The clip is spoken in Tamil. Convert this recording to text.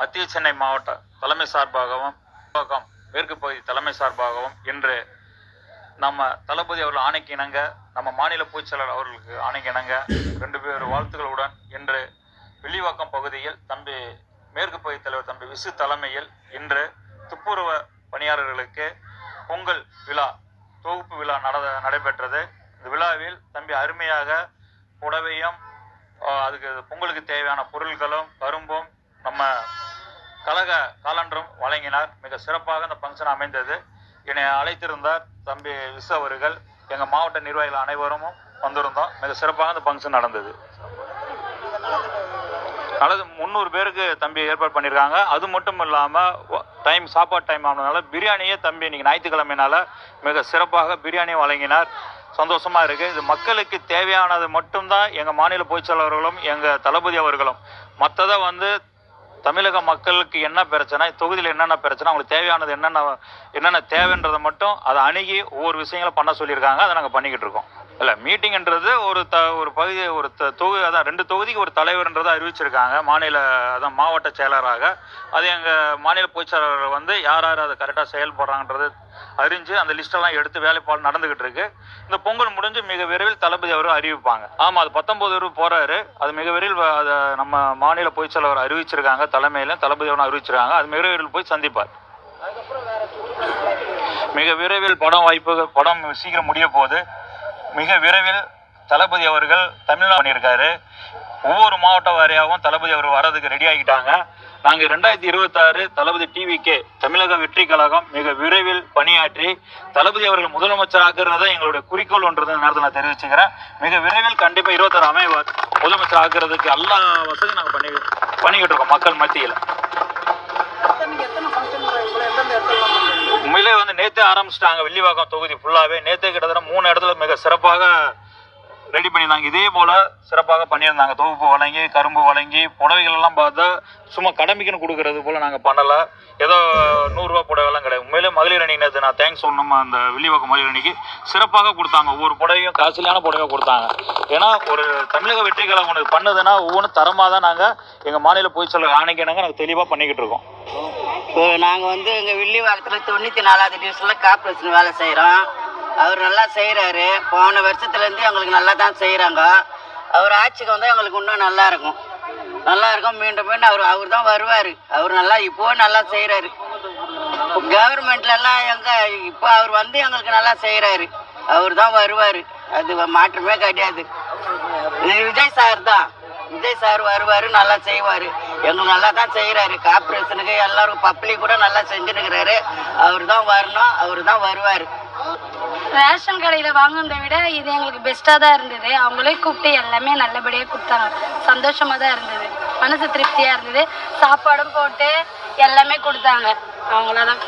மத்திய சென்னை மாவட்ட தலைமை சார்பாகவும் மேற்கு பகுதி தலைமை சார்பாகவும் இன்று நம்ம தளபதி அவர்கள் ஆணைக்கு இணங்க, நம்ம மாநில பொதுச்செயலாளர் அவர்களுக்கு ஆணைக்கு இணங்க 2 பேர் வாழ்த்துக்களுடன் இன்று வில்லிவாக்கம் பகுதியில் தம்பி மேற்கு பகுதி தலைவர் தம்பி விசு தலைமையில் இன்று துப்புரவு பணியாளர்களுக்கு பொங்கல் விழா தொகுப்பு விழா நடைபெற்றது. இந்த விழாவில் தம்பி அருமையாக புடவையும் அதுக்கு பொங்கலுக்கு தேவையான பொருட்களும் கரும்பும் நம்ம கழக காலண்டரும் வழங்கினார். மிக சிறப்பாக இந்த ஃபங்க்ஷன் அமைந்தது. என்னை அழைத்திருந்தார் தம்பி விசு அவர்கள். எங்கள் மாவட்ட நிர்வாகிகள் அனைவரும் வந்திருந்தோம். மிக சிறப்பாக இந்த ஃபங்க்ஷன் நடந்தது. அல்லது 300 பேருக்கு தம்பி ஏற்பாடு பண்ணியிருக்காங்க. அது மட்டும் இல்லாமல் சாப்பாடு டைம் ஆனதுனால பிரியாணியே தம்பி இன்னைக்கு ஞாயிற்றுக்கிழமைனால மிக சிறப்பாக பிரியாணி வழங்கினார். சந்தோஷமாக இருக்குது. இது மக்களுக்கு தேவையானது மட்டும்தான் எங்கள் மாநில பொதுச்செயலாளர்களும் எங்கள் தளபதி அவர்களும். மற்றதை தமிழக மக்களுக்கு என்ன பிரச்சனை, தொகுதியில் என்னென்ன பிரச்சனை, அவங்களுக்கு தேவையானது என்னென்ன தேவைன்றதை மட்டும் அதை அணுகி ஒவ்வொரு விஷயங்களும் பண்ண சொல்லியிருக்காங்க. அதை நாங்கள் பண்ணிக்கிட்டு இருக்கோம். இல்லை, மீட்டிங்ன்றது ஒரு பகுதி தொகுதி, அதான் 2 தொகுதிக்கு ஒரு தலைவர்ன்றதை அறிவிச்சிருக்காங்க மாவட்ட செயலராக. அது எங்கள் மாநில பொதுச்செயலாளர் யார் அதை கரெக்டாக செயல்படுறாங்கன்றது அறிஞ்சு அந்த லிஸ்டெல்லாம் எடுத்து வேலைப்பாடு நடந்துகிட்டு இருக்கு. இந்த பொங்கல் முடிஞ்சு மிக விரைவில் தளபதி அவர்கள் அறிவிப்பாங்க. ஆமாம், அது 19 போறாரு. அது மிக விரைவில் அதை நம்ம மாநில பொதுச்செயலாளர் அறிவிச்சிருக்காங்க. தலைமையில தளபதி அவர்கள் அறிவிச்சிருக்காங்க. அது மிக விரைவில் போய் சந்திப்பார். மிக விரைவில் படம் சீக்கிரம் முடிய போகுது. மிக விரைவில் தளபதி அவர்கள் தமிழ்நாடு பண்ணியிருக்காரு. ஒவ்வொரு மாவட்ட வாரியாகவும் தளபதி அவர் வர்றதுக்கு ரெடி ஆகிட்டாங்க. நாங்கள் 2026 தளபதி டிவிகே தமிழக வெற்றி கழகம் மிக விரைவில் பணியாற்றி தளபதி அவர்கள் முதலமைச்சர் ஆக்குறத எங்களுடைய குறிக்கோள் ஒன்றது நேரத்தில் நான் தெரிவிச்சுக்கிறேன். மிக விரைவில் கண்டிப்பாக 26 அமைவார். முதலமைச்சர் ஆக்குறதுக்கு எல்லா வசதியும் நாங்கள் பண்ணிக்கிட்டு இருக்கோம் மக்கள் மத்தியில். உண்மையிலே நேற்றே ஆரம்பிச்சிட்டாங்க. வில்லிவாக்கம் தொகுதி ஃபுல்லாகவே நேற்றே கிட்டத்தட்ட 3 இடத்துல மிக சிறப்பாக ரெடி பண்ணியிருந்தாங்க. இதே போல் சிறப்பாக பண்ணியிருந்தாங்க. தொகுப்பு வழங்கி, கரும்பு வழங்கி, புடவைகள் எல்லாம் பார்த்தா சும்மா கடமைக்குன்னு கொடுக்கறது போல் நாங்கள் பண்ணலை. ஏதோ 100 ரூபா புடவைலாம் கிடையாது. உண்மையிலே மகளிர் அணி நேற்று நான் தேங்க்ஸ் சொல்லணும். அந்த வில்லிவாக்கம் மகளிர் அணிக்கு சிறப்பாக கொடுத்தாங்க. ஒவ்வொரு புடவையும் காசுலியான புடவை கொடுத்தாங்க. ஏன்னா ஒரு தமிழக வெற்றி கழகம் ஒன்று பண்ணுதுன்னா ஒவ்வொன்றும் தரமாக தான் நாங்கள் எங்கள் மாநில பொதுச்செயலாளர் ஆணைக்கிணங்க நாங்கள் தெளிவாக பண்ணிக்கிட்டு இருக்கோம். இப்போ நாங்கள் எங்கள் வில்லிவாக்கத்தில் 94வது டிவிஷனில் கார்பரேஷன் வேலை செய்கிறோம். அவர் நல்லா செய்கிறாரு. போன வருஷத்துலேருந்து எங்களுக்கு நல்லா தான் செய்கிறாங்க. அவர் ஆட்சிக்கு வந்தால் எங்களுக்கு இன்னும் நல்லா இருக்கும். மீண்டும் மீண்டும் அவர் தான் வருவார். அவர் நல்லா இப்போவும் நல்லா செய்கிறாரு. கவர்மெண்ட்லலாம் இப்போ அவர் எங்களுக்கு நல்லா செய்கிறாரு. அவர் தான் வருவார். அது மாற்றமே கிடையாது. விஜய் சார் வருவார், நல்லா செய்வார். எங்களுக்கு நல்லா தான் செய்கிறாரு. கார்பரேஷனுக்கு எல்லாரும் பப்ளிக் கூட நல்லா செஞ்சுருக்கிறாரு. அவர் தான் வரணும், அவர் தான் வருவார். ரேஷன் கடையில் வாங்குறதை விட இது எங்களுக்கு பெஸ்ட்டாக தான் இருந்தது. அவங்களே கூப்பிட்டு எல்லாமே நல்லபடியாக கொடுத்தாங்க. சந்தோஷமாக தான் இருந்தது. மனசு திருப்தியாக இருந்தது. சாப்பாடும் போட்டு எல்லாமே கொடுத்தாங்க. அவங்களாதான்